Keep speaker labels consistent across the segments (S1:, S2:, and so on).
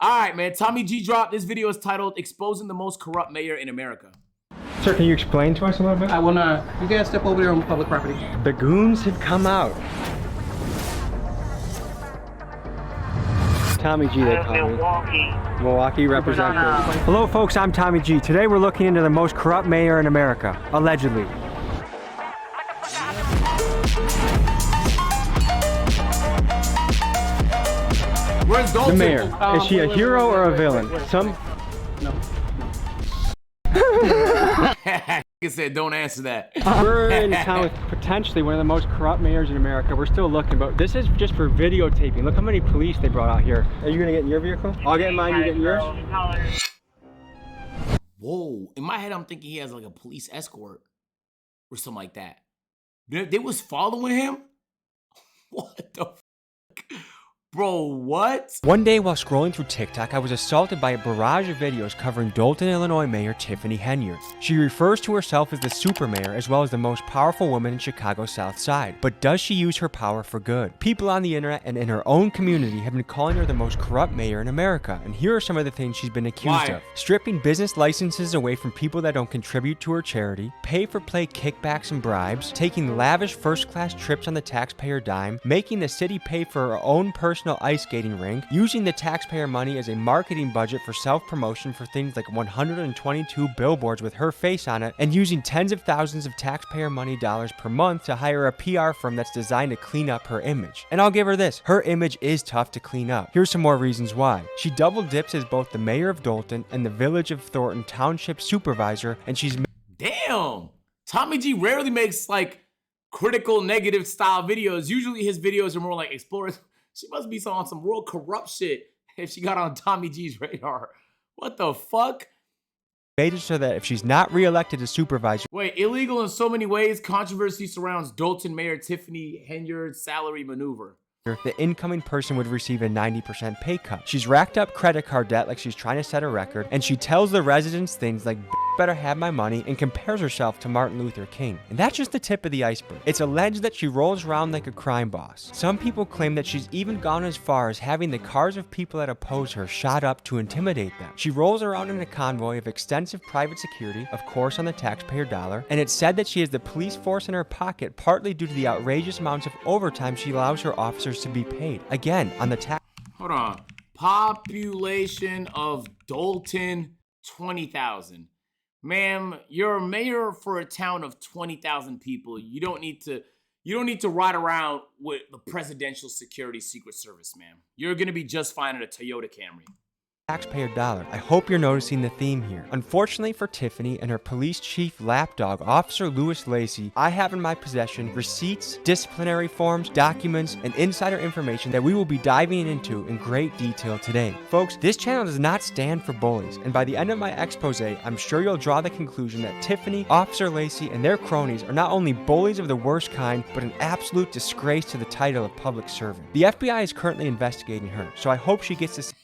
S1: All right, man. Tommy G dropped. This video is titled Exposing the Most Corrupt Mayor in America.
S2: Sir, can you explain to us a little bit?
S3: I wanna, you guys step over there on public property.
S2: The goons have come out. Tommy G, they call me. Milwaukee representative. Hello folks, I'm Tommy G. Today we're looking into the most corrupt mayor in America, allegedly.
S1: Where's Dalton?
S2: The mayor. Is she a hero or a villain? Some...
S3: No.
S1: He said, don't answer that.
S2: We're in town with potentially one of the most corrupt mayors in America. We're still looking, but this is just for videotaping. Look how many police they brought out here. Are you gonna get in your vehicle? I'll get in mine, you get in yours?
S1: Whoa, in my head I'm thinking he has like a police escort or something like that. They was following him? What the fuck? Bro, what?
S4: One day while scrolling through TikTok, I was assaulted by a barrage of videos covering Dolton, Illinois Mayor Tiffany Henyard. She refers to herself as the super mayor as well as the most powerful woman in Chicago's South Side. But does she use her power for good? People on the internet and in her own community have been calling her the most corrupt mayor in America, and here are some of the things she's been accused of. Stripping business licenses away from people that don't contribute to her charity, pay-for-play kickbacks and bribes, taking lavish first-class trips on the taxpayer dime, making the city pay for her own personal ice skating rink, using the taxpayer money as a marketing budget for self-promotion for things like 122 billboards with her face on it, and using tens of thousands of taxpayer money dollars per month to hire a PR firm that's designed to clean up her image. And I'll give her this, her image is tough to clean up. Here's some more reasons why. She double dips as both the mayor of Dolton and the Village of Thornton Township supervisor, and she's...
S1: Damn! Tommy G rarely makes like critical negative style videos. Usually his videos are more like explorers. She must be on some real corrupt shit if she got on Tommy G's radar. What the fuck?
S4: Made it so that if she's not re-elected as supervisor...
S1: Wait, illegal in so many ways, controversy surrounds Dolton Mayor Tiffany Henyard's salary maneuver.
S4: The incoming person would receive a 90% pay cut. She's racked up credit card debt like she's trying to set a record, and she tells the residents things like better have my money and compares herself to Martin Luther King. And that's just the tip of the iceberg. It's alleged that she rolls around like a crime boss. Some people claim that she's even gone as far as having the cars of people that oppose her shot up to intimidate them. She rolls around in a convoy of extensive private security, of course on the taxpayer dollar, and it's said that she has the police force in her pocket partly due to the outrageous amounts of overtime she allows her officers to be paid. Again, on the tax...
S1: Hold on. Population of Dolton, 20,000. Ma'am, you're a mayor for a town of 20,000 people. You don't need to ride around with the Presidential Security Secret Service, ma'am. You're gonna be just fine in a Toyota Camry.
S4: Taxpayer dollar. I hope you're noticing the theme here. Unfortunately for Tiffany and her police chief lapdog, Officer Louis Lacey, I have in my possession receipts, disciplinary forms, documents, and insider information that we will be diving into in great detail today. Folks, this channel does not stand for bullies, and by the end of my expose, I'm sure you'll draw the conclusion that Tiffany, Officer Lacey, and their cronies are not only bullies of the worst kind, but an absolute disgrace to the title of public servant. The FBI is currently investigating her, so I hope she gets this.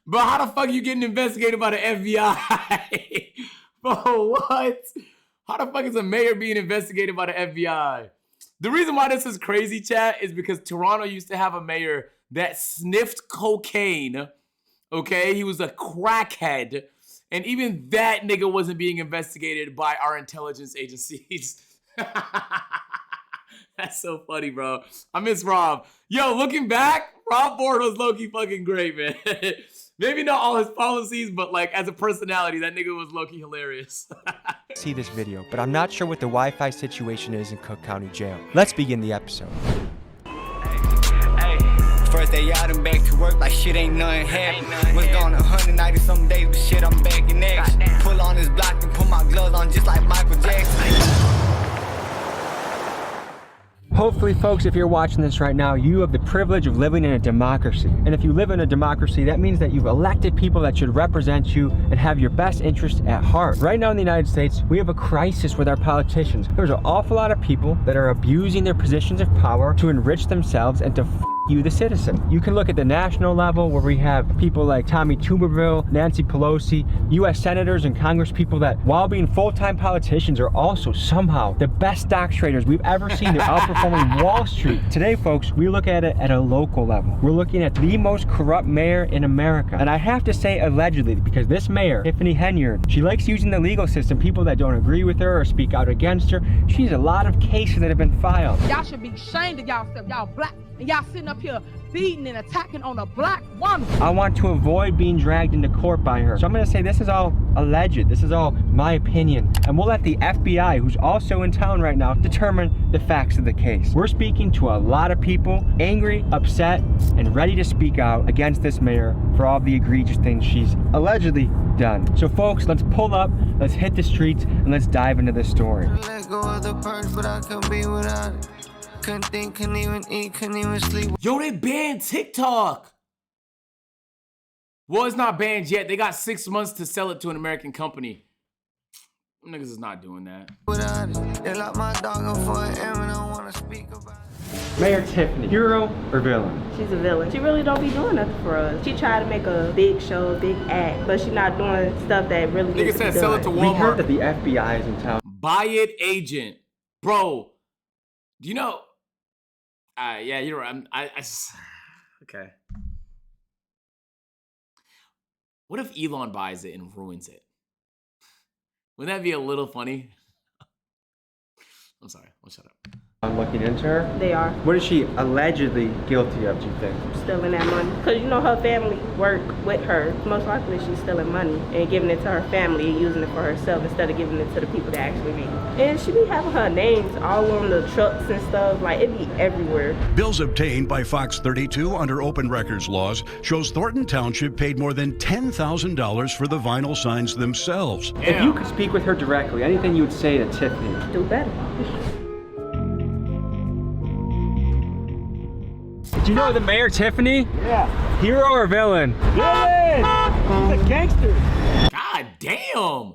S1: Bro, how the fuck are you getting investigated by the FBI? Bro, what? How the fuck is a mayor being investigated by the FBI? The reason why this is crazy, chat, is because Toronto used to have a mayor that sniffed cocaine. Okay, he was a crackhead. And even that nigga wasn't being investigated by our intelligence agencies. That's so funny, bro. I miss Rob. Yo, looking back, Rob Ford was low-key fucking great, man. Maybe not all his policies, but like as a personality, that nigga was low-key hilarious.
S4: See this video, but I'm not sure what the Wi-Fi situation is in Cook County Jail. Let's begin the episode.
S5: First day out and back to work like shit ain't nothing happened. Was gone 190 some days, but shit I'm back in action. Pull on this block and put my gloves on just like Michael Jackson.
S2: Hopefully, folks, if you're watching this right now, you have the privilege of living in a democracy. And if you live in a democracy, that means that you've elected people that should represent you and have your best interest at heart. Right now in the United States, we have a crisis with our politicians. There's an awful lot of people that are abusing their positions of power to enrich themselves and to you, the citizen. You can look at the national level where we have people like Tommy Tuberville, Nancy Pelosi, U.S. senators and Congress people that, while being full-time politicians, are also somehow the best stock traders we've ever seen. They're outperforming Wall Street. Today, folks, we look at it at a local level. We're looking at the most corrupt mayor in America. And I have to say allegedly, because this mayor, Tiffany Henyard, she likes using the legal system, people that don't agree with her or speak out against her. She has a lot of cases that have been filed.
S6: Y'all should be ashamed of y'all, y'all black, and y'all sitting up here beating and attacking on a black woman.
S2: I want to avoid being dragged into court by her. So I'm gonna say this is all alleged. This is all my opinion. And we'll let the FBI, who's also in town right now, determine the facts of the case. We're speaking to a lot of people, angry, upset, and ready to speak out against this mayor for all the egregious things she's allegedly done. So folks, let's pull up, let's hit the streets, and let's dive into this story.
S7: Let go of the purse, but I could be without it. Couldn't think, couldn't even eat, couldn't even sleep.
S1: Yo, they banned TikTok. Well, it's not banned yet. They got 6 months to sell it to an American company. Them niggas is not doing that.
S7: Without it, they locked my dog up for an M and I don't wanna speak about it.
S2: Mayor Tiffany, hero or villain?
S8: She's a villain. She really don't be doing nothing for us. She tried to make a big show, a big act, but she's not doing stuff that really
S1: Nigga
S8: needs to
S1: said
S8: be
S1: sell
S8: done.
S1: it to
S2: We heard
S1: Walmart.
S2: that the FBI is in town.
S1: Buy it agent. Bro, do you know? Yeah, you're right. Okay. What if Elon buys it and ruins it? Wouldn't that be a little funny? I'm sorry. I'll shut up.
S2: I'm looking into her.
S8: They are
S2: What is she allegedly guilty of, do you think?
S8: stealing that money. Because you know her family work with her. Most likely she's stealing money and giving it to her family and using it for herself instead of giving it to the people that actually need it. And she be having her names all on the trucks and stuff. Like, it be everywhere.
S9: Bills obtained by Fox 32 under open records laws shows Thornton Township paid more than $10,000 for the vinyl signs themselves.
S2: If you could speak with her directly, anything you would say to Tiffany?
S8: Do better.
S2: Do you know the mayor, Tiffany? Yeah. Hero or villain? Villain! He's a gangster.
S1: God damn.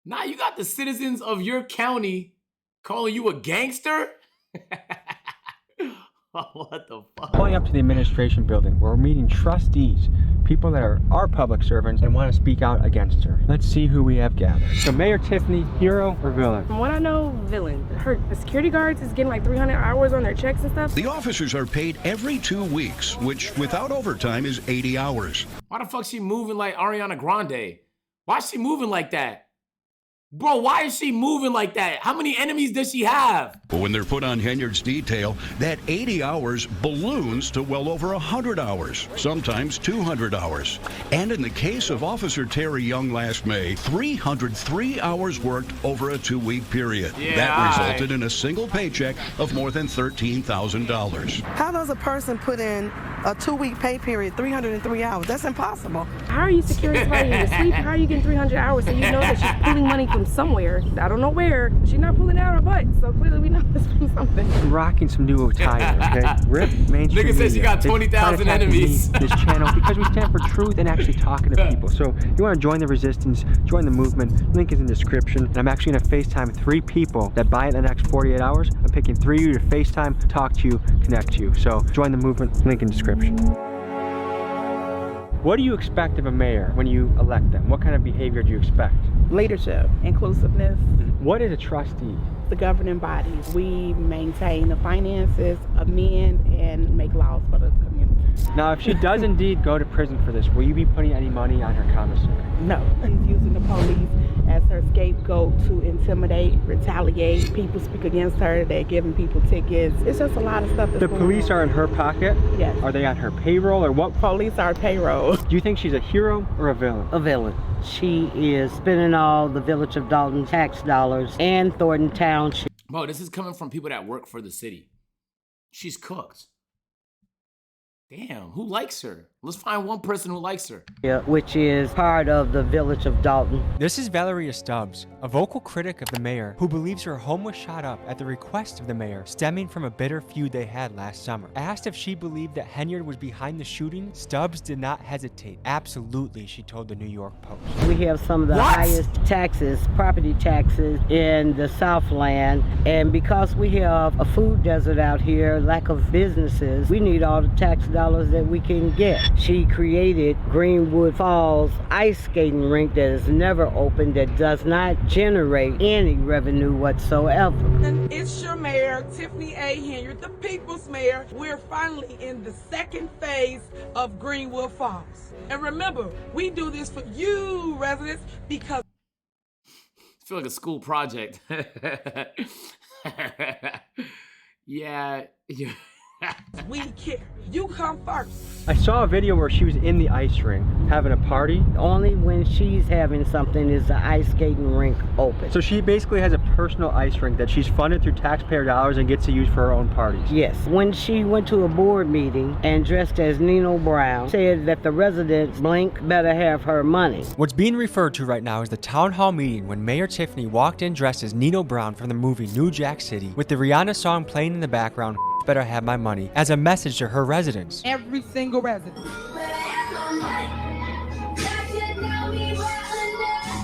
S1: Nah, you got the citizens of your county calling you a gangster? What the fuck?
S2: Pulling up to the administration building where we're meeting trustees, people that are our public servants and want to speak out against her. Let's see who we have gathered. So Mayor Tiffany, hero or villain?
S10: From what I know, villain. Her security guards is getting like 300 hours on their checks and stuff.
S9: The officers are paid every 2 weeks, which without overtime is 80 hours.
S1: Why the fuck she moving like Ariana Grande? Why is she moving like that? Bro, why is she moving like that? How many enemies does she have?
S9: But when they're put on Henyard's detail, that 80 hours balloons to well over 100 hours, sometimes 200 hours. And in the case of Officer Terry Young last May, 303 hours worked over a 2-week period.
S1: Yeah,
S9: that resulted in a single paycheck of more than $13,000.
S11: How does a person put in a 2-week pay period, 303 hours? That's impossible.
S10: How are you securing somebody in your sleep? How are you getting 300 hours so you know that she's pulling money from somewhere? I don't know where. She's not pulling it out of her butt, so clearly we know it's from something.
S2: I'm rocking some new attire, okay? Rip mainstream
S1: Nigga says she
S2: media.
S1: got 20,000
S2: They attacking
S1: enemies.
S2: me, this channel, because we stand for truth and actually talking to people. So if you want to join the resistance, join the movement, link is in the description. And I'm actually going to FaceTime 3 people that buy it in the next 48 hours. I'm picking 3 of you to FaceTime, talk to you, connect to you. So join the movement, link in description. What do you expect of a mayor when you elect them? What kind of behavior do you expect?
S12: Leadership, inclusiveness,
S2: What is a trustee?
S12: the governing body. We maintain the finances, amend, and make laws for the community.
S2: Now, if she does indeed go to prison for this, will you be putting any money on her commissary?
S12: No. She's using the police as her scapegoat to intimidate, retaliate. People speak against her, they're giving people tickets. It's just a lot of stuff that's
S2: The
S12: going
S2: police
S12: on.
S2: are in her pocket?
S12: Yes.
S2: Are they on her payroll or what?
S12: Police are payroll.
S2: Do you think she's a hero or a villain?
S13: A villain. She is spending all the Village of Dalton tax dollars and Thornton Township.
S1: Bro, this is coming from people that work for the city. She's cooked. Damn, who likes her? Let's find one person who likes her.
S13: Yeah, which is part of the village of Dalton.
S4: This is Valeria Stubbs, a vocal critic of the mayor who believes her home was shot up at the request of the mayor, stemming from a bitter feud they had last summer. Asked if she believed that Henyard was behind the shooting, Stubbs did not hesitate. Absolutely, she told the New York Post.
S13: We have some of the highest taxes, property taxes in the Southland, and because we have a food desert out here, lack of businesses, we need all the tax dollars that we can get. She created Greenwood Falls ice skating rink that is never open, that does not generate any revenue whatsoever.
S14: And it's your mayor, Tiffany A. Henyard, the people's mayor. We're finally in the second phase of Greenwood Falls. And remember, we do this for you residents because
S1: I feel like a school project. Yeah.
S14: we care. You come first.
S2: I saw a video where she was in the ice rink having a party.
S13: Only when she's having something is the ice skating rink open.
S2: So she basically has a personal ice rink that she's funded through taxpayer dollars and gets to use for her own parties.
S13: Yes. When she went to a board meeting and dressed as Nino Brown, said that the residents blink better have her money.
S4: What's being referred to right now is the town hall meeting when Mayor Tiffany walked in dressed as Nino Brown from the movie New Jack City, with the Rihanna song playing in the background, "Better Have My Money," as a message to her residents.
S6: Every single resident.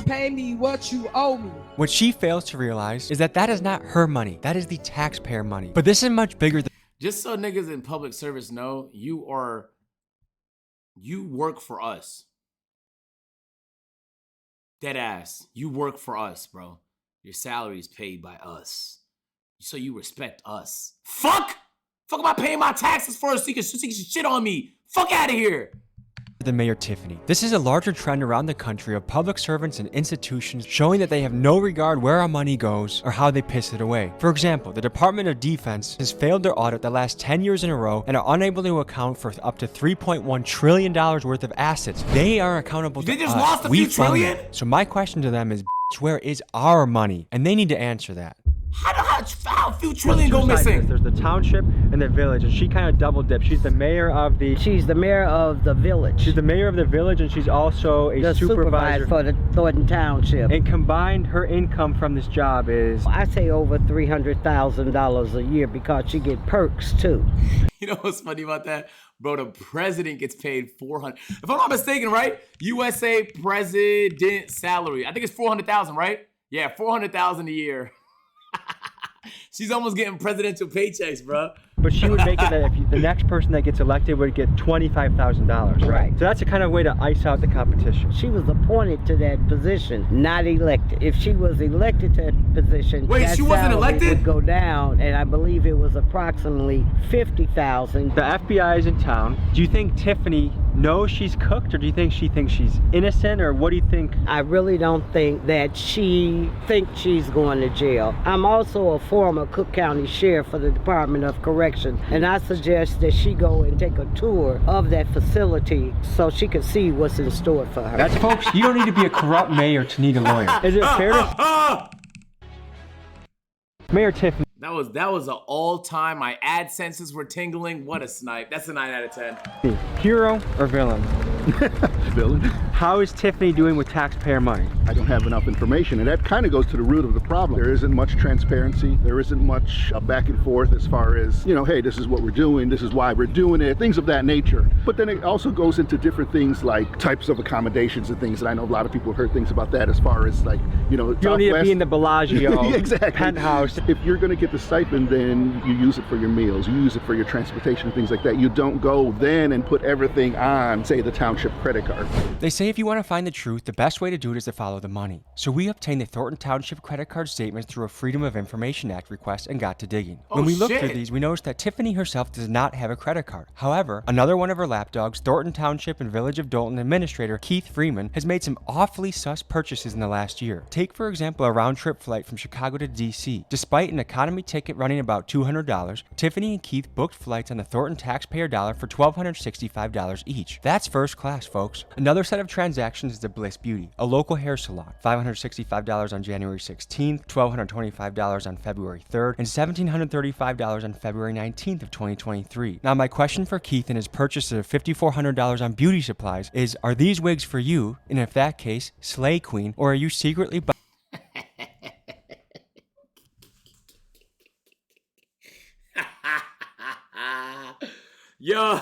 S6: Pay me what you owe me.
S4: What she fails to realize is that that is not her money, that is the taxpayer money. But this is much bigger than—
S1: Just so niggas in public service know, you work for us. Dead ass. You work for us, bro. Your salary is paid by us. So you respect us. Fuck! Fuck am I paying my taxes for so you can shit on me? Fuck out of here!
S4: than Mayor Tiffany. This is a larger trend around the country of public servants and institutions showing that they have no regard where our money goes or how they piss it away. For example, the Department of Defense has failed their audit the last 10 years in a row and are unable to account for up to $3.1 trillion worth of assets. They are accountable to us.
S1: They just lost a few trillion?
S4: So my question to them is, where is our money? And they need to answer that.
S1: How a few trillion go missing?
S2: There's the township and the village, and she kind of double dips. She's the mayor of the...
S13: She's the mayor of the village.
S2: She's the mayor of the village, and she's also a supervisor
S13: for the Thornton Township.
S2: And combined, her income from this job is...
S13: I say over $300,000 a year because she get perks too.
S1: You know what's funny about that? Bro, the president gets paid $400,000. If I'm not mistaken, right? USA president salary. I think it's $400,000, right? Yeah, $400,000 a year. She's almost getting presidential paychecks, bro.
S2: But she would make it that if the next person that gets elected would get $25,000, right? So that's a kind of way to ice out the competition.
S13: She was appointed to that position, not elected. If she was elected to that position,
S1: wait,
S13: that
S1: she wasn't elected?
S13: Would go down, and I believe it was approximately $50,000.
S2: The FBI is in town. Do you think Tiffany knows she's cooked, or do you think she thinks she's innocent, or what do you think?
S13: I really don't think that she thinks she's going to jail. I'm also a former Cook County Sheriff for the Department of Correction, and I suggest that she go and take a tour of that facility so she can see what's in store for her.
S2: That's, folks, you don't need to be a corrupt mayor to need a lawyer. Is it fair to... Mayor Tiffany.
S1: That was an all-time. My ad senses were tingling. What a snipe. That's a 9 out of 10.
S2: Hero or villain?
S15: Villain.
S2: How is Tiffany doing with taxpayer money?
S15: I don't have enough information, and that kind of goes to the root of the problem. There isn't much transparency. There isn't much back and forth as far as, you know, hey, this is what we're doing, this is why we're doing it, things of that nature. But then it also goes into different things like types of accommodations and things, and I know a lot of people have heard things about that as far as, like, you know,
S2: you don't need to be in the Bellagio
S15: exactly.
S2: penthouse.
S15: If you're going to get the stipend, then you use it for your meals, you use it for your transportation, things like that. You don't go then and put everything on, say, the township credit card.
S4: They say if you want to find the truth, the best way to do it is to follow the money. So we obtained the Thornton Township credit card statements through a Freedom of Information Act request and got to digging. When we looked through these, we noticed that Tiffany herself does not have a credit card. However, another one of her lapdogs, Thornton Township and Village of Dalton Administrator Keith Freeman, has made some awfully sus purchases in the last year. Take, for example, a round-trip flight from Chicago to DC. Despite an economy ticket running about $200, Tiffany and Keith booked flights on the Thornton taxpayer dollar for $1,265 each. That's first class. class, folks. Another set of transactions is the Bliss Beauty, a local hair salon. $565 on January 16th, $1,225 on February 3rd, and $1,735 on February 19th of 2023. Now, my question for Keith and his purchase of $5,400 on beauty supplies is, are these wigs for you? And if that case, slay queen, or are you secretly
S1: Yo.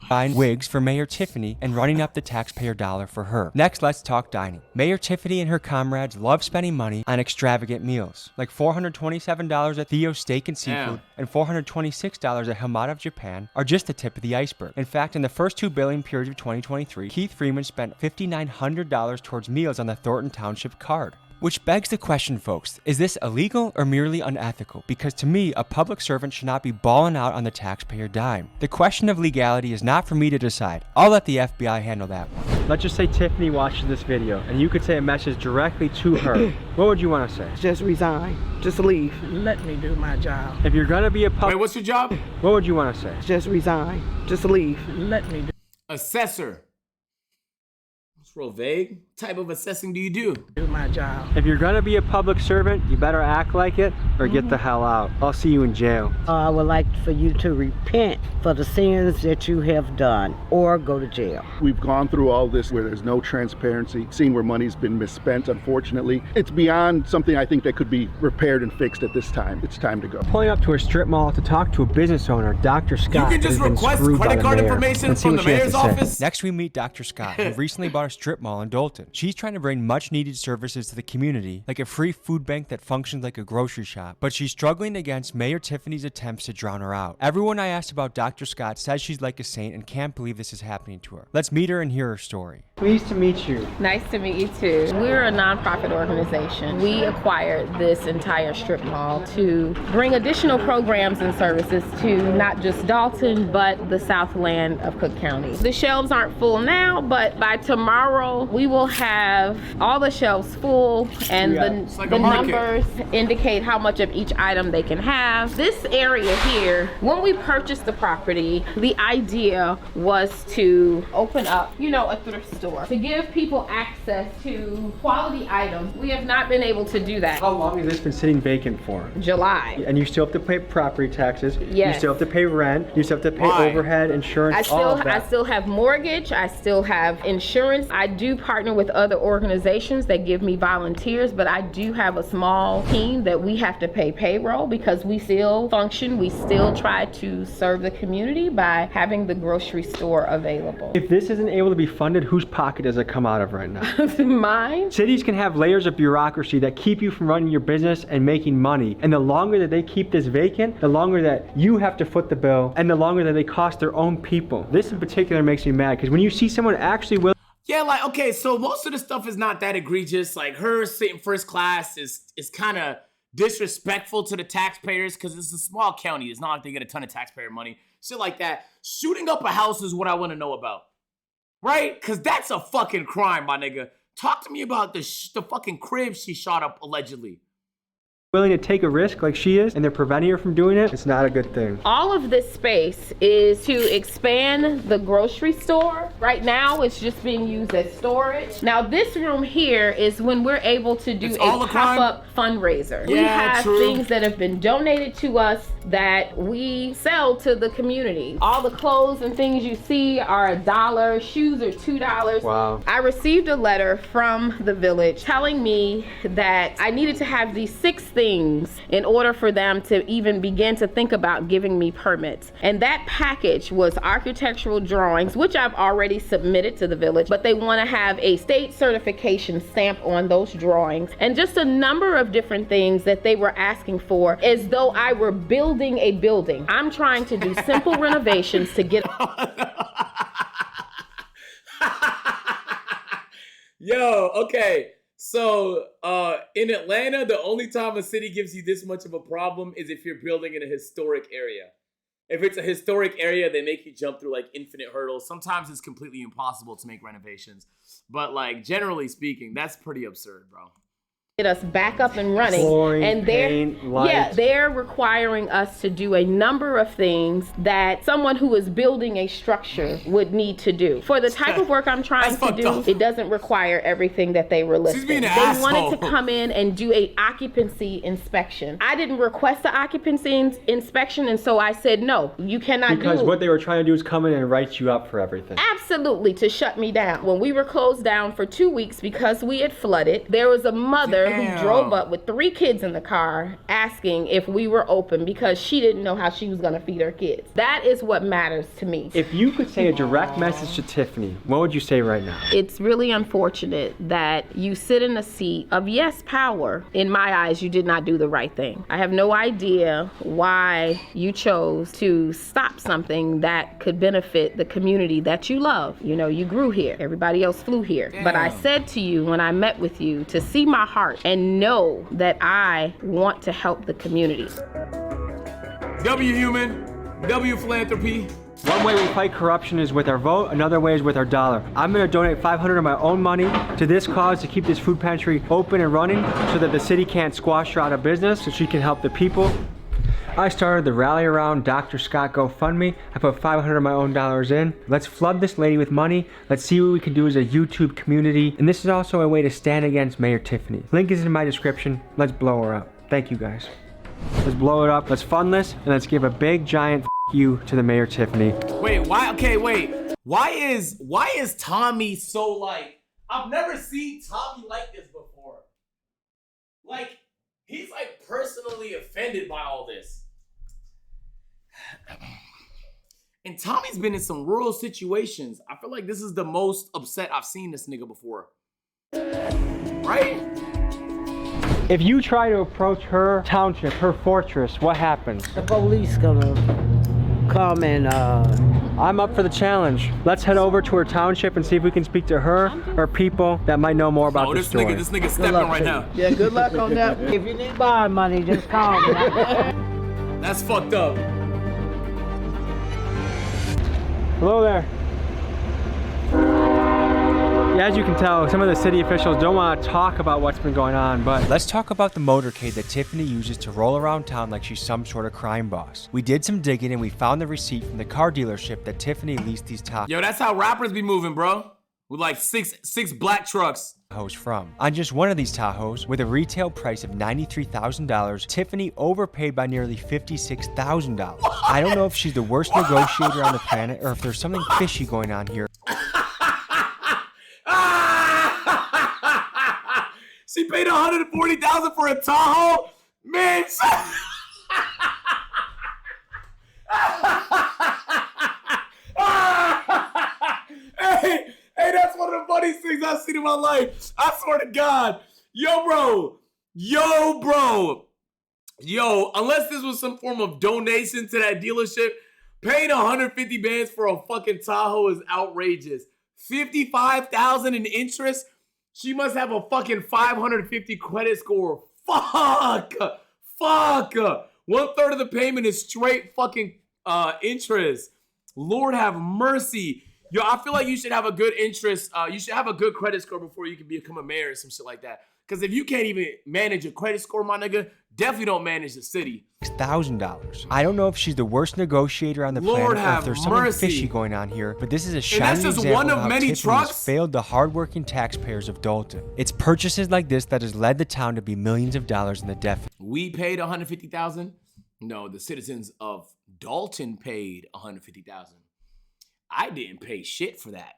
S4: buying wigs for Mayor Tiffany and running up the taxpayer dollar for her? Next, let's talk dining. Mayor Tiffany and her comrades love spending money on extravagant meals, like $427 at Theo's Steak and Seafood and $426 at Hamada of Japan are just the tip of the iceberg. In fact, in the first 2 billing periods of 2023, Keith Freeman spent $5,900 towards meals on the Thornton Township card. Which begs the question, folks, is this illegal or merely unethical? Because to me, a public servant should not be balling out on the taxpayer dime. The question of legality is not for me to decide. I'll let the FBI handle that one.
S2: Let's just say Tiffany watches this video and you could say a message directly to her. What would you want to say?
S11: Just resign. Just leave.
S12: Let me do my job.
S2: If you're gonna be a
S1: Wait, what's your job?
S2: What would you want to say?
S11: Just resign. Just leave.
S12: Let me do.
S1: Assessor. It's real vague. What type of assessing do you do?
S12: My job.
S2: If you're gonna be a public servant, you better act like it or get the hell out. I'll see you in jail.
S13: I would like for you to repent for the sins that you have done or go to jail.
S15: We've gone through all this where there's no transparency, seen where money's been misspent, unfortunately. It's beyond something I think that could be repaired and fixed at this time. It's time to go.
S2: Pulling up to a strip mall to talk to a business owner, Dr. Scott.
S1: You can just request credit card information from the mayor's office.
S4: Next, we meet Dr. Scott, who recently bought a strip mall in Dolton. She's trying to bring much needed services to the community, like a free food bank that functions like a grocery shop, but she's struggling against Mayor Tiffany's attempts to drown her out. Everyone I asked about Dr. Scott says she's like a saint and can't believe this is happening to her. Let's meet her and hear her story.
S2: Pleased to meet you.
S8: Nice to meet you too. We're a nonprofit organization. We acquired this entire strip mall to bring additional programs and services to not just Dalton, but the Southland of Cook County. The shelves aren't full now, but by tomorrow we will have all the shelves full and the numbers indicate how much of each item they can have. This area here, when we purchased the property, the idea was to open up, a thrift store to give people access to quality items. We have not been able to do that.
S2: How long has this been sitting vacant for?
S8: July.
S2: And you still have to pay property taxes.
S8: Yes.
S2: You still have to pay rent. You still have to pay overhead, insurance, all of that.
S8: I still have mortgage. I still have insurance. I do partner with other organizations that give me volunteers, but I do have a small team that we have to pay payroll because we still function. We still try to serve the community by having the grocery store available.
S2: If this isn't able to be funded, whose pocket does it come out of right now?
S8: Mine.
S2: Cities can have layers of bureaucracy that keep you from running your business and making money. And the longer that they keep this vacant, the longer that you have to foot the bill and the longer that they cost their own people. This in particular makes me mad because when you see someone actually will.
S1: Yeah, like, okay, so most of the stuff is not that egregious. Like, her sitting first class is kind of disrespectful to the taxpayers because it's a small county. It's not like they get a ton of taxpayer money. Shit like that. Shooting up a house is what I want to know about. Right? Because that's a fucking crime, my nigga. Talk to me about the fucking crib she shot up, allegedly.
S2: Willing to take a risk like she is and they're preventing her from doing it, it's not a good thing.
S8: All of this space is to expand the grocery store. Right now it's just being used as storage. Now this room here is when we're able to do a pop-up fundraiser. We have things that have been donated to us that we sell to the community. All the clothes and things you see are $1, shoes are $2.
S2: Wow.
S8: I received a letter from the village telling me that I needed to have these 6 things in order for them to even begin to think about giving me permits. And that package was architectural drawings, which I've already submitted to the village, but they want to have a state certification stamp on those drawings and just a number of different things that they were asking for as though I were building a building. I'm trying to do simple renovations to get...
S1: Yo, okay. So, in Atlanta, the only time a city gives you this much of a problem is if you're building in a historic area. If it's a historic area, they make you jump through like infinite hurdles. Sometimes it's completely impossible to make renovations. But like, generally speaking, that's pretty absurd, bro.
S8: get us back up and running.
S2: Flooring,
S8: and
S2: paint, lights.
S8: they're requiring us to do a number of things that someone who is building a structure would need to do. For the type of work I'm trying to do, it doesn't require everything that they were listing. They wanted to come in and do a occupancy inspection. I didn't request the occupancy inspection, and so I said, no, you cannot do it.
S2: Because what they were trying to do is come in and write you up for everything.
S8: Absolutely, to shut me down. When we were closed down for 2 weeks because we had flooded, there was a mother who drove up with 3 kids in the car asking if we were open because she didn't know how she was going to feed her kids. That is what matters to me.
S2: If you could say a direct message to Tiffany, what would you say right now?
S8: It's really unfortunate that you sit in a seat of, yes, power. In my eyes, you did not do the right thing. I have no idea why you chose to stop something that could benefit the community that you love. You know, you grew here. Everybody else flew here. Damn. But I said to you when I met with you to see my heart and know that I want to help the community.
S1: W human, W philanthropy.
S2: One way we fight corruption is with our vote, another way is with our dollar. I'm gonna donate $500 of my own money to this cause to keep this food pantry open and running so that the city can't squash her out of business, so she can help the people. I started the Rally Around Dr. Scott GoFundMe. I put $500 of my own dollars in. Let's flood this lady with money. Let's see what we can do as a YouTube community. And this is also a way to stand against Mayor Tiffany. Link is in my description. Let's blow her up. Thank you guys. Let's blow it up. Let's fund this, and let's give a big giant you to the Mayor Tiffany.
S1: Wait, why? Okay, wait. Why is Tommy so like? I've never seen Tommy like this before. Like, he's like personally offended by all this. And Tommy's been in some rural situations. I feel like this is the most upset I've seen this nigga before. Right?
S2: If you try to approach her township, her fortress, what happens?
S13: The police gonna come and
S2: I'm up for the challenge. Let's head over to her township and see if we can speak to her or people that might know more about this story.
S1: This nigga stepping right now.
S11: Yeah, good luck on that.
S13: if you need bond money, just call me.
S1: That's fucked up.
S2: Hello there. Yeah, as you can tell, some of the city officials don't want to talk about what's been going on, but
S4: let's talk about the motorcade that Tiffany uses to roll around town like she's some sort of crime boss. We did some digging and we found the receipt from the car dealership that Tiffany leased these Tahoes.
S1: Yo, that's how rappers be moving, bro. With like six black trucks.
S4: From. On just one of these Tahoes, with a retail price of $93,000, Tiffany overpaid by nearly $56,000. I don't know if she's the worst negotiator on the planet or if there's something fishy going on here.
S1: She paid $140,000 for a Tahoe? Man, Hey, that's one of the funniest things I've seen in my life. I swear to God. Yo, bro, unless this was some form of donation to that dealership, paying 150 bands for a fucking Tahoe is outrageous. $55,000 in interest? She must have a fucking 550 credit score. Fuck. 1/3 of the payment is straight fucking interest. Lord have mercy. Yo, I feel like you should have a good interest. You should have a good credit score before you can become a mayor or some shit like that. Because if you can't even manage a credit score, my nigga, definitely don't manage the city.
S4: $1,000. I don't know if she's the worst negotiator on the planet or if there's something fishy going on here, but this is a shining example of how Tiffany has failed the hardworking taxpayers of Dalton. It's purchases like this that has led the town to be millions of dollars in the deficit.
S1: We paid $150,000? No, the citizens of Dalton paid $150,000. I didn't pay shit for that.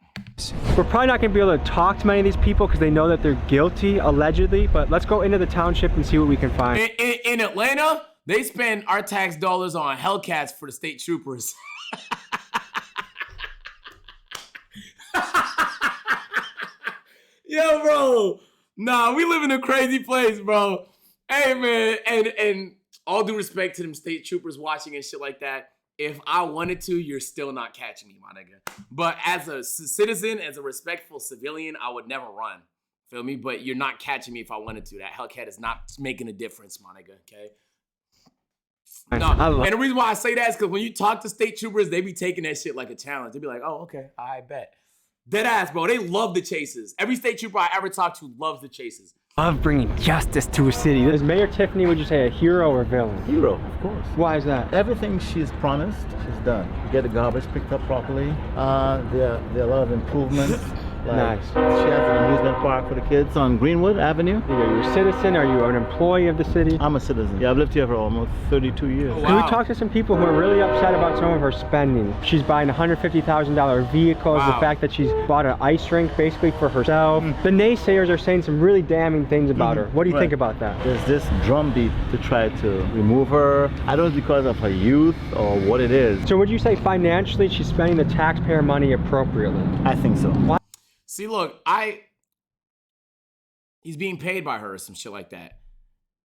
S2: We're probably not gonna be able to talk to many of these people because they know that they're guilty, allegedly, but let's go into the township and see what we can find.
S1: In Atlanta, they spend our tax dollars on Hellcats for the state troopers. Yo, bro. Nah, we live in a crazy place, bro. Hey, man, and all due respect to them state troopers watching and shit like that, if I wanted to, you're still not catching me, my nigga. But as a citizen, as a respectful civilian, I would never run. Feel me? But you're not catching me if I wanted to. That Hellcat is not making a difference, my nigga, okay? No, and the reason why I say that is because when you talk to state troopers, they be taking that shit like a challenge. They be like, oh, okay, I bet. Dead ass, bro. They love the chases. Every state trooper I ever talked to loves the chases.
S2: Love bringing justice to a city. Is Mayor Tiffany, would you say, a hero or villain?
S16: Hero, of course.
S2: Why is that?
S16: Everything she's promised, she's done. You get the garbage picked up properly. There are a lot of improvements. Like
S2: Nice.
S16: She has an amusement park for the kids on Greenwood Avenue.
S2: Are you a citizen? Are you an employee of the city?
S16: I'm a citizen. Yeah, I've lived here for almost 32 years.
S1: Oh,
S2: Can we
S1: wow.
S2: talk to some people who are really upset about some of her spending? She's buying $150,000 vehicles,
S1: Wow.
S2: the fact that she's bought an ice rink basically for herself. The naysayers are saying some really damning things about her. What do you think about that?
S16: There's this drumbeat to try to remove her. I don't know if it's because of her youth or what it is.
S2: So would you say financially she's spending the taxpayer money appropriately?
S16: I think so.
S2: Why?
S1: See, look, he's being paid by her or some shit like that.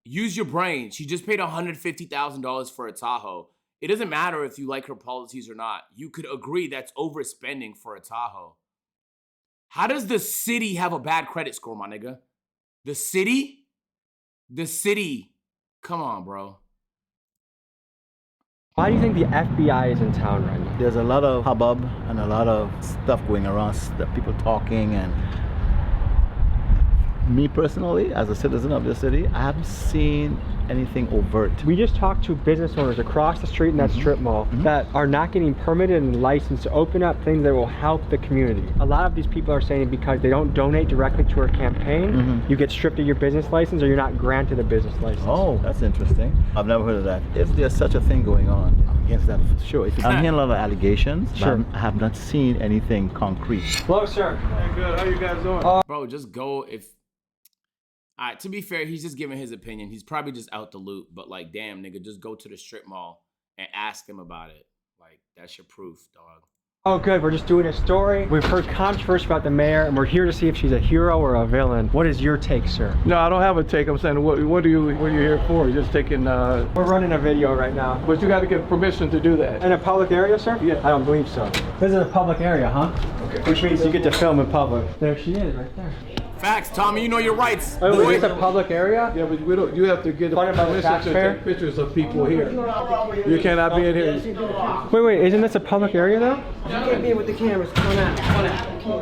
S1: Use your brain. She just paid $150,000 for a Tahoe. It doesn't matter if you like her policies or not. You could agree that's overspending for a Tahoe. How does the city have a bad credit score, my nigga? The city? The city. Come on, bro.
S2: Why do you think the FBI is in town right now?
S16: There's a lot of hubbub and a lot of stuff going around, people talking, and me personally, as a citizen of the city, I haven't seen anything overt.
S2: We just talked to business owners across the street in that strip mall that are not getting permitted and licensed to open up things that will help the community. A lot of these people are saying because they don't donate directly to her campaign, you get stripped of your business license or you're not granted a business license.
S16: Oh, that's interesting. I've never heard of that. If there's such a thing going on, I'm against that for sure. I'm hearing a lot of allegations, but I have not seen anything concrete.
S2: Hello, sir.
S3: Hey, good. How you guys doing?
S1: Bro, just go if... All right, to be fair, he's just giving his opinion. He's probably just out the loop, but like, damn, nigga, just go to the strip mall and ask him about it. Like, that's your proof, dog.
S2: Oh, good. We're just doing a story. We've heard controversy about the mayor, and we're here to see if she's a hero or a villain. What is your take, sir?
S3: No, I don't have a take. I'm saying, what are you here for? You're just taking...
S2: We're running a video right now.
S3: But you got to get permission to do that.
S2: In a public area, sir?
S3: Yeah.
S2: I don't believe so. This is a public area, huh? Okay. Which means you get to film in public. There she is, right there.
S1: Facts, Tommy, you know your rights.
S2: Wait,
S1: boy.
S2: is this a public area?
S3: Yeah, but we don't. You have to get
S2: Funded by the
S3: permission to
S2: taxpayer?
S3: take pictures of people here. You cannot be in here.
S2: Wait, isn't this a public area though?
S12: You can't be with the cameras. Come on out. Come on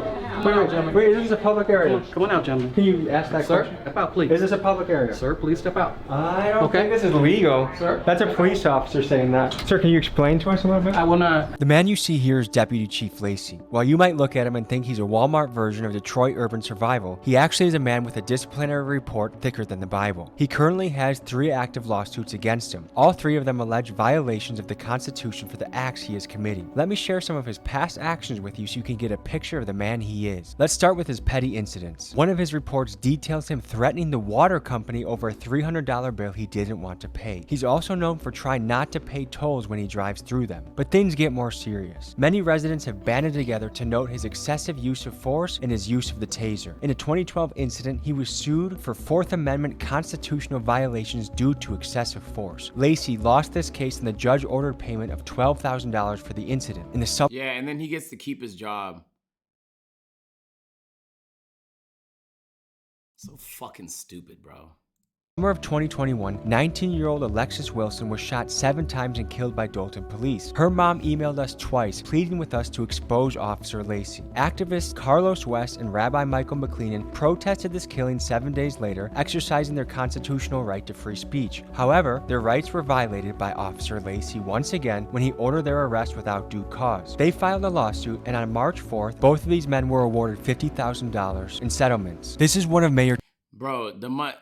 S12: out.
S2: Wait, this is a public area.
S3: Come on out, gentlemen.
S2: Can you ask that
S3: Sir,
S2: question?
S3: step out, please.
S2: Is this a public area?
S3: Sir, please step out.
S2: I don't think this is legal.
S3: Sir?
S2: That's a police officer saying that. Sir, can you explain to us a little bit?
S3: I will not.
S4: The man you see here is Deputy Chief Lacey. While you might look at him and think he's a Walmart version of Detroit urban survival, he actually is a man with a disciplinary report thicker than the Bible. He currently has 3 active lawsuits against him. All 3 of them allege violations of the Constitution for the acts he is committing. Let me share some of his past actions with you so you can get a picture of the man he is. Let's start with his petty incidents. One of his reports details him threatening the water company over a $300 bill he didn't want to pay. He's also known for trying not to pay tolls when he drives through them. But things get more serious. Many residents have banded together to note his excessive use of force and his use of the taser. In a 2012 incident, he was sued for 4th Amendment constitutional violations due to excessive force. Lacey lost this case and the judge ordered payment of $12,000 for the incident. In the
S1: Yeah, and then he gets to keep his job. So fucking stupid, bro.
S4: summer of 2021, 19-year-old Alexis Wilson was shot 7 times and killed by Dolton police. Her mom emailed us twice, pleading with us to expose Officer Lacey. Activists Carlos West and Rabbi Michael McLennan protested this killing 7 days later, exercising their constitutional right to free speech. However, their rights were violated by Officer Lacey once again when he ordered their arrest without due cause. They filed a lawsuit, and on March 4th, both of these men were awarded $50,000 in settlements. This is one of Mayor
S1: Bro,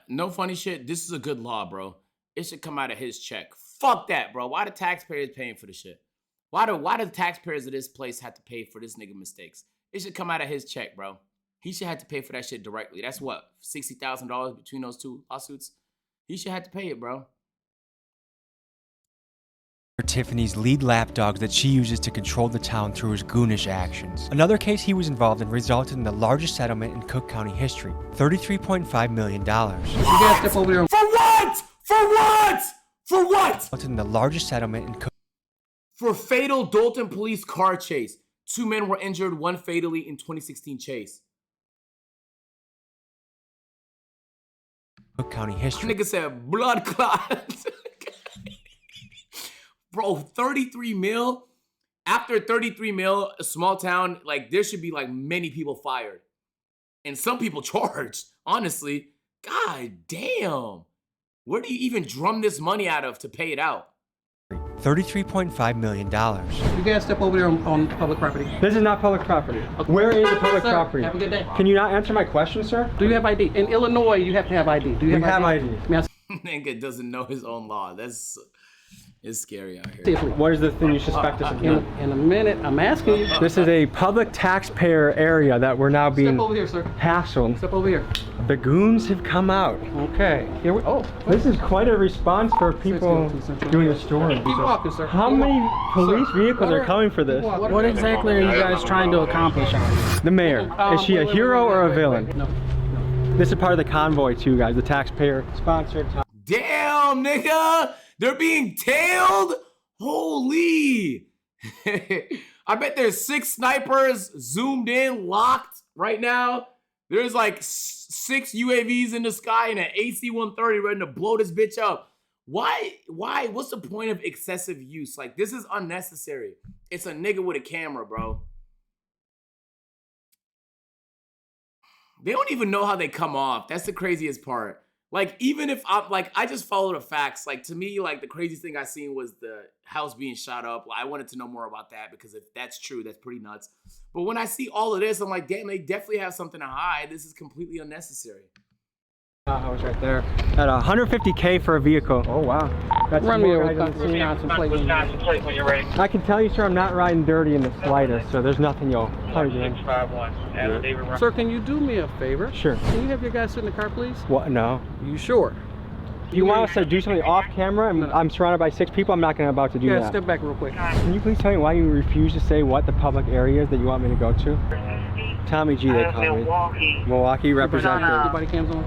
S1: no funny shit. This is a good law, bro. It should come out of his check. Fuck that, bro. Why the taxpayers paying for the shit? Why do the taxpayers of this place have to pay for this nigga mistakes? It should come out of his check, bro. He should have to pay for that shit directly. That's what, $60,000 between those 2 lawsuits? He should have to pay it, bro.
S4: Tiffany's lead lapdogs that she uses to control the town through his goonish actions. Another case he was involved in resulted in the largest settlement in Cook County history, $33.5 million.
S3: You guys step over there.
S1: For what? For what? For what?
S4: Resulted in the largest settlement in Cook
S1: For fatal Dolton police car chase. 2 men were injured, 1 fatally in 2016 chase.
S4: County history.
S1: Nigga said blood clots. Bro, 33 mil? After 33 mil, a small town, like there should be like many people fired. And some people charged, honestly. God damn. Where do you even drum this money out of to pay it out?
S4: $33.5 million.
S17: You guys step over there on public property.
S2: This is not public property. Where is the public
S17: Sir,
S2: property?
S17: have a good day.
S2: Can you not answer my question, sir?
S17: Do you have ID? In Illinois, you have to have ID. Do you have ID?
S1: Nigga doesn't know his own law. It's scary out here.
S2: What is the thing you suspect us of doing?
S17: In a minute, I'm asking you.
S2: This is a public taxpayer area that we're now being
S17: Step over here, sir.
S2: hassled.
S17: Step over here.
S2: The goons have come out.
S17: Okay. Here we. Oh.
S2: This is quite a response for people doing a story.
S17: Keep walking, sir.
S2: How many police vehicles are coming for this?
S17: What exactly are you guys trying to accomplish out here?
S2: The mayor. Is she a hero or a villain?
S17: No.
S2: This is part of the convoy too, guys. The taxpayer sponsored.
S1: Damn, nigga! They're being tailed? Holy! I bet there's 6 snipers zoomed in, locked right now. There's like 6 UAVs in the sky and an AC-130 ready to blow this bitch up. Why? What's the point of excessive use? Like, this is unnecessary. It's a nigga with a camera, bro. They don't even know how they come off. That's the craziest part. Like, even if I just follow the facts. Like, to me, like, the craziest thing I seen was the house being shot up. I wanted to know more about that because if that's true, that's pretty nuts. But when I see all of this, I'm like, damn, they definitely have something to hide. This is completely unnecessary.
S2: I was right there. At $150K for a vehicle. Oh, wow. That's
S17: Run me over
S2: Wisconsin plate when you're ready. I can tell you, sir, I'm not riding dirty in the slightest, so there's nothing you'll probably do.
S17: Sir, can you do me a favor?
S2: Sure.
S17: Can you have your guys sit in the car, please?
S2: What? No.
S17: You sure?
S2: Do you want us to do something off camera and I'm surrounded by 6 people? I'm not going to about to do that.
S17: Yeah, step back real quick.
S2: Can you please tell me why you refuse to say what the public area is that you want me to go to? Tommy G, they call me. Milwaukee representative.
S17: Everybody cams on?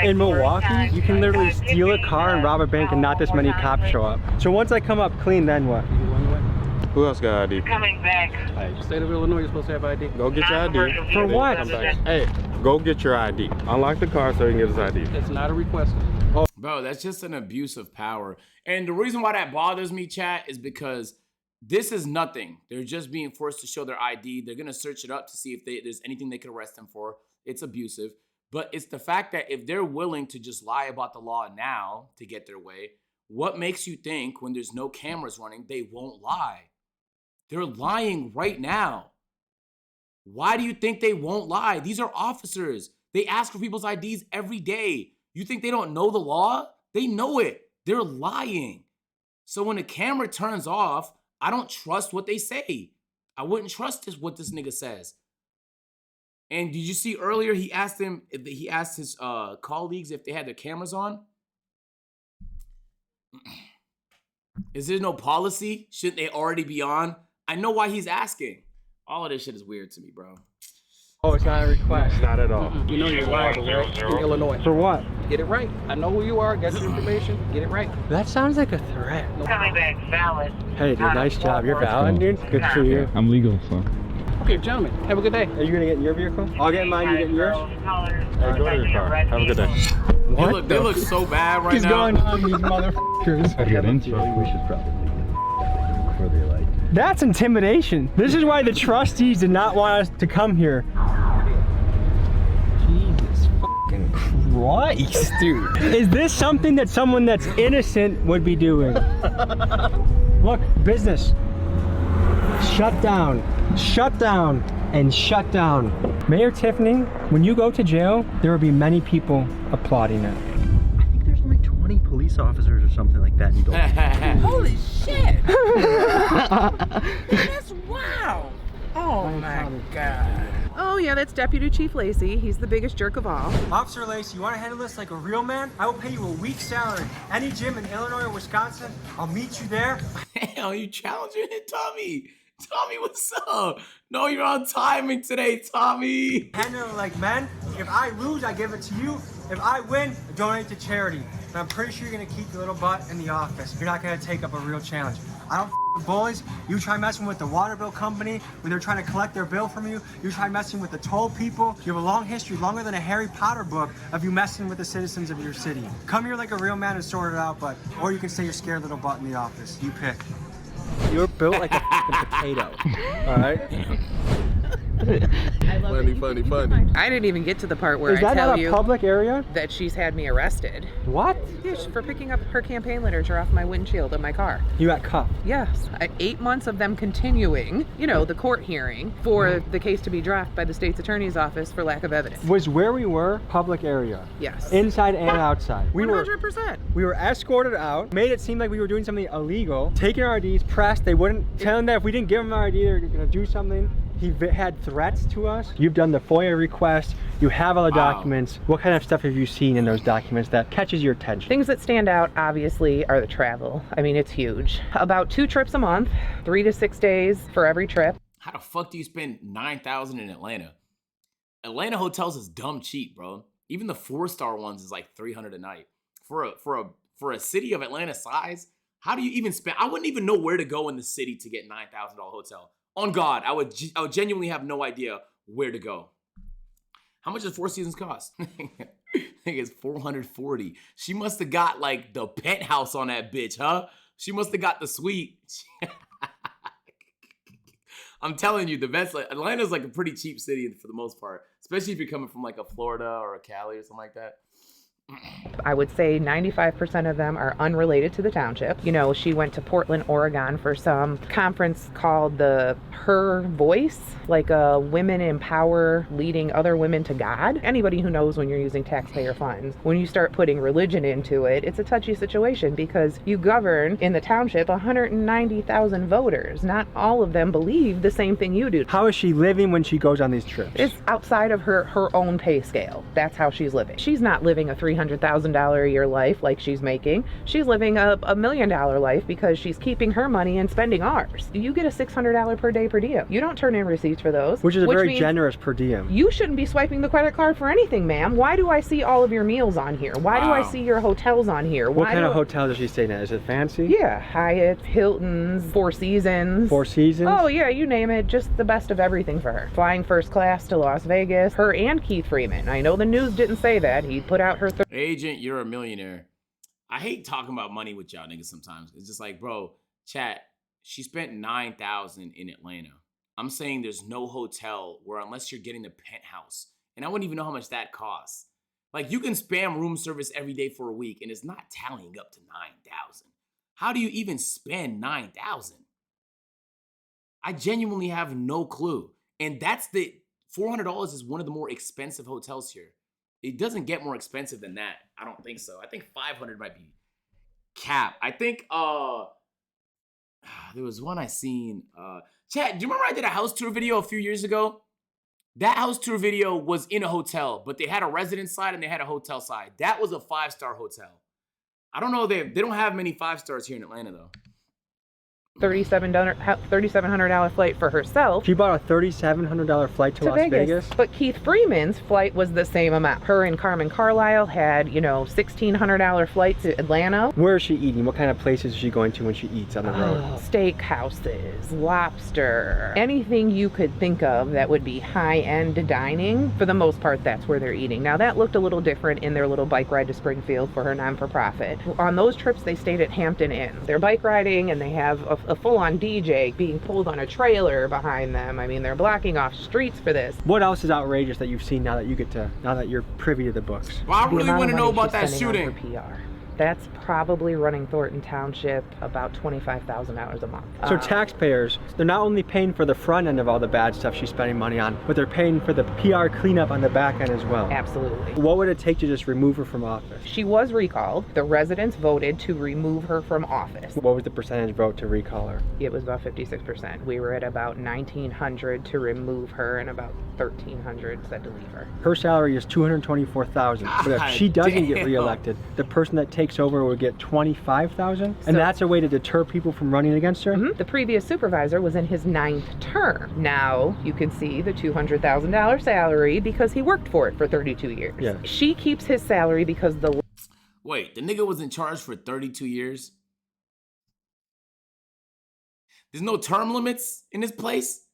S2: In Milwaukee, you can literally steal a car and rob a bank and not this many cops show up. So once I come up clean, then what?
S3: Who else got ID?
S17: Coming back. State of Illinois, you're supposed to have ID.
S3: Go get your ID.
S2: For what?
S3: Hey, go get your ID. Unlock the car so you can get his ID.
S17: It's not a request.
S1: Oh. Bro, that's just an abuse of power. And the reason why that bothers me, chat, is because this is nothing. They're just being forced to show their ID. They're going to search it up to see if there's anything they could arrest them for. It's abusive. But it's the fact that if they're willing to just lie about the law now to get their way, what makes you think when there's no cameras running, they won't lie? They're lying right now. Why do you think they won't lie? These are officers. They ask for people's IDs every day. You think they don't know the law? They know it. They're lying. So when the camera turns off, I don't trust what they say. I wouldn't trust what this nigga says. And did you see earlier he asked his colleagues if they had their cameras on? Is there no policy? Shouldn't they already be on? I know why he's asking. All of this shit is weird to me, bro.
S2: Oh, it's not a request.
S3: Not at all.
S17: You know you're liable, right? In Illinois.
S2: For what?
S17: Get it right. I know who you are. Get your information. Get it right.
S2: That sounds like a threat.
S18: Coming back, valid.
S2: Hey, dude, nice job. You're valid, dude. Good for you.
S3: I'm legal, so.
S17: Okay, gentlemen, have a good day.
S2: Are you going to get in your vehicle? I'll get in mine, you get in yours?
S3: Hey, go to your car. Have a good day.
S1: What? They look so bad right now.
S2: He's going on these motherfuckers.
S3: I get into it. We should probably before they like.
S2: That's intimidation. This is why the trustees did not want us to come here. Jesus fucking Christ, dude. Is this something that someone that's innocent would be doing? Look, business. Shut down, and shut down. Mayor Tiffany, when you go to jail, there will be many people applauding it.
S16: I think there's only 20 police officers or something like that in Dalton.
S6: Holy shit! That's wow! Oh my God.
S10: Oh yeah, that's Deputy Chief Lacey. He's the biggest jerk of all.
S2: Officer Lacey, you want to handle this like a real man? I will pay you a week's salary. Any gym in Illinois or Wisconsin, I'll meet you there.
S1: Hell, you challenging it, Tommy? Tommy, what's up? No, you're on timing today, Tommy.
S2: Handle it like men. If I lose, I give it to you. If I win, I donate to charity. And I'm pretty sure you're gonna keep your little butt in the office. You're not gonna take up a real challenge. I don't with bullies. You try messing with the water bill company when they're trying to collect their bill from you. You try messing with the toll people. You have a long history, longer than a Harry Potter book, of you messing with the citizens of your city. Come here like a real man and sort it out, or you can stay your scared little butt in the office. You pick. You're built like a fucking potato. All right.
S3: Funny.
S18: I didn't even get to the part where
S2: Is that
S18: I tell
S2: not a
S18: you
S2: public area?
S18: that she's had me arrested.
S2: What?
S18: Yeah, for picking up her campaign literature off my windshield of my car.
S2: You got cuffed.
S18: Yes, 8 months of them continuing, the court hearing for the case to be dropped by the state's attorney's office for lack of evidence.
S2: Was where we were public area?
S18: Yes.
S2: Inside and outside.
S18: 100%.
S2: We were escorted out, made it seem like we were doing something illegal, taking our IDs, pressed. They wouldn't tell them that if we didn't give them our ID, they're gonna do something. He had threats to us. You've done the FOIA request. You have all the documents. What kind of stuff have you seen in those documents that catches your attention?
S18: Things that stand out, obviously, are the travel. I mean, it's huge. About 2 trips a month, 3 to 6 days for every trip.
S1: How the fuck do you spend $9,000 in Atlanta? Atlanta hotels is dumb cheap, bro. Even the 4-star ones is like $300 a night. For a city of Atlanta size, how do you even spend? I wouldn't even know where to go in the city to get $9,000 hotel. On God, I would genuinely have no idea where to go. How much does Four Seasons cost? I think it's $440. She must have got like the penthouse on that bitch, huh? She must have got the suite. I'm telling you, the best. Atlanta's like a pretty cheap city for the most part, especially if you're coming from like a Florida or a Cali or something like that.
S18: I would say 95% of them are unrelated to the township. She went to Portland, Oregon for some conference called Her Voice, like a women empower leading other women to God. Anybody who knows when you're using taxpayer funds, when you start putting religion into it, it's a touchy situation because you govern in the township 190,000 voters. Not all of them believe the same thing you do.
S2: How is she living when she goes on these trips?
S18: It's outside of her own pay scale. That's how she's living. She's not living a $300,000 a year life like she's making. She's living a $1 million life because she's keeping her money and spending ours. You get a $600 per day per diem. You don't turn in receipts for those.
S2: Which is a very generous per diem.
S18: You shouldn't be swiping the credit card for anything, ma'am. Why do I see all of your meals on here? Why do I see your hotels on here?
S2: What kind of hotel does she stay in? Is it fancy?
S18: Yeah, Hyatt, Hilton's, Four Seasons.
S2: Four Seasons?
S18: Oh yeah, you name it. Just the best of everything for her. Flying first class to Las Vegas. Her and Keith Freeman. I know the news didn't say that. He put out her
S1: Agent, you're a millionaire. I hate talking about money with y'all niggas sometimes. It's just like, bro, chat, she spent $9,000 in Atlanta. I'm saying there's no hotel where unless you're getting the penthouse, and I wouldn't even know how much that costs. Like you can spam room service every day for a week and it's not tallying up to $9,000. How do you even spend $9,000? I genuinely have no clue. And that's $400 is one of the more expensive hotels here. It doesn't get more expensive than that. I don't think so. I think $500 might be cap. I think there was one I seen. Chat, do you remember I did a house tour video a few years ago? That house tour video was in a hotel, but they had a residence side and they had a hotel side. That was a 5-star hotel. I don't know, they don't have many 5-stars here in Atlanta though.
S18: $3,700 flight for herself.
S2: She bought a $3,700 flight to Las Vegas.
S18: But Keith Freeman's flight was the same amount. Her and Carmen Carlisle had, $1,600 flight to Atlanta.
S2: Where is she eating? What kind of places is she going to when she eats on the road?
S18: Steakhouses, lobster, anything you could think of that would be high-end dining. For the most part, that's where they're eating. Now, that looked a little different in their little bike ride to Springfield for her non-for-profit. On those trips, they stayed at Hampton Inn. They're bike riding and they have a full-on DJ being pulled on a trailer behind them. I mean, they're blocking off streets for this.
S2: What else is outrageous that you've seen now that you're privy to the books?
S1: Well, I really want to know about that shooting.
S18: PR. That's probably running Thornton Township about $25,000 a month.
S2: So taxpayers, they're not only paying for the front end of all the bad stuff she's spending money on, but they're paying for the PR cleanup on the back end as well.
S18: Absolutely.
S2: What would it take to just remove her from office?
S18: She was recalled. The residents voted to remove her from office.
S2: What was the percentage vote to recall her?
S18: It was about 56%. We were at about 1,900 to remove her and about 1,300 said to leave her.
S2: Her salary is $224,000. But if she doesn't get reelected, the person that takes over will get $25,000, and that's a way to deter people from running against her.
S18: The previous supervisor was in his 9th term. Now you can see the $200,000 salary because he worked for it for 32 years.
S2: Yeah.
S18: She keeps his salary because the
S1: Wait, the nigga was in charge for 32 years? There's no term limits in this place?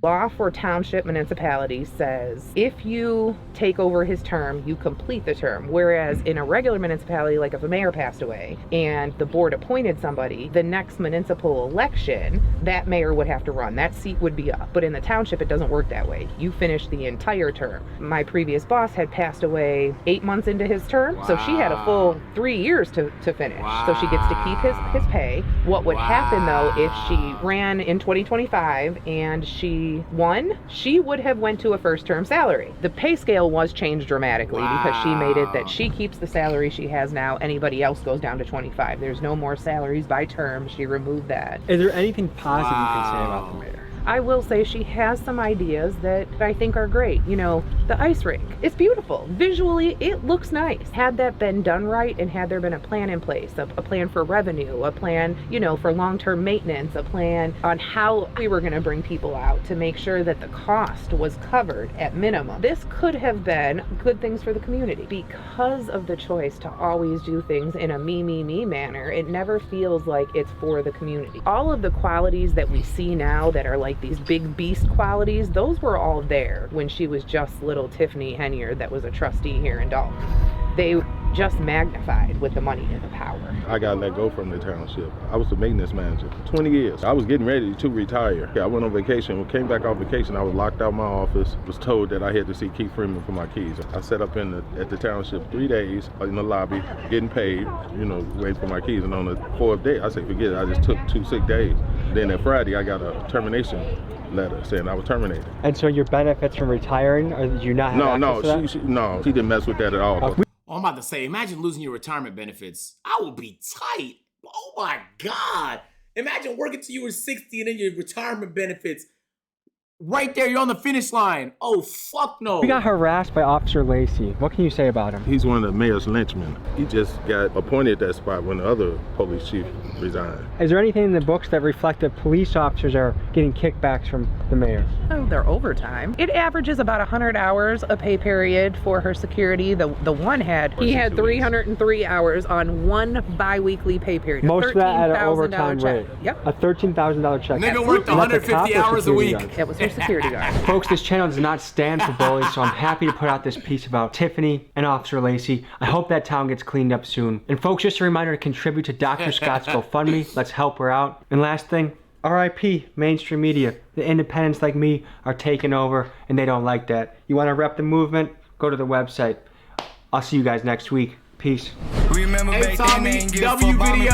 S18: Law for township municipalities says if you take over his term, you complete the term. Whereas in a regular municipality, like if a mayor passed away and the board appointed somebody, the next municipal election, that mayor would have to run. That seat would be up. But in the township, it doesn't work that way. You finish the entire term. My previous boss had passed away 8 months into his term, so she had a full 3 years to finish. So she gets to keep his pay. What would happen though if she ran in 2025 and she won, she would have went to a first term salary. The pay scale was changed dramatically because she made it that she keeps the salary she has now. Anybody else goes down to 25. There's no more salaries by term. She removed that.
S2: Is there anything positive you can say about the mayor?
S18: I will say she has some ideas that I think are great. You know, the ice rink, it's beautiful. Visually, it looks nice. Had that been done right and had there been a plan in place, a plan for revenue, a plan, you know, for long-term maintenance, a plan on how we were going to bring people out to make sure that the cost was covered at minimum. This could have been good things for the community. Because of the choice to always do things in a me manner, it never feels like it's for the community. All of the qualities that we see now that are like these big beast qualities, those were all there when she was just little Tiffany Henier that was a trustee here in Dalton. They just magnified with the money and the power.
S3: I got let go from the township. I was the maintenance manager for 20 years. I was getting ready to retire. I went on vacation. When I came back off vacation, I was locked out of my office, was told that I had to see Keith Freeman for my keys. I sat up at the township 3 days in the lobby, getting paid, you know, waiting for my keys. And on the fourth day, I said, forget it, I just took 2 sick days. Then that Friday, I got a termination letter saying I was terminated.
S2: And so your benefits from retiring, or did you not have access to that?
S3: She didn't mess with that at all.
S1: I'm about to say, imagine losing your retirement benefits. I would be tight. Oh my God. Imagine working till you were 60 and then your retirement benefits. Right there, you're on the finish line. Oh, fuck no.
S2: We got harassed by Officer Lacey. What can you say about him?
S3: He's one of the mayor's lynchmen. He just got appointed that spot when the other police chief resigned.
S2: Is there anything in the books that reflect that police officers are getting kickbacks from the mayor?
S18: Oh, they're overtime. It averages about 100 hours a pay period for her security. The one he had 303 hours on one bi-weekly pay period.
S2: Most of that at an overtime rate.
S18: Yep.
S2: A $13,000 check.
S1: Nigga worked 150 hours a week.
S18: That was her security guard.
S2: Folks, this channel does not stand for bullies, so I'm happy to put out this piece about Tiffany and Officer Lacey. I hope that town gets cleaned up soon. And folks, just a reminder to contribute to Dr. Scott's GoFundMe. Let's help her out. And last thing, RIP mainstream media. The independents like me are taking over, and they don't like that. You want to rep the movement? Go to the website. I'll see you guys next week. Peace.
S5: Remember
S1: Hey Tommy, W video.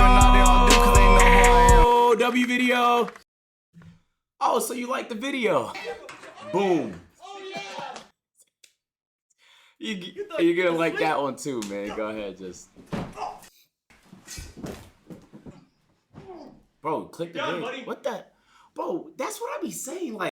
S1: W video. Oh, so you like the video? Boom. You're gonna like that one too, man. Go ahead, just. Bro, click the video. What the? Bro, that's what I be saying. Like.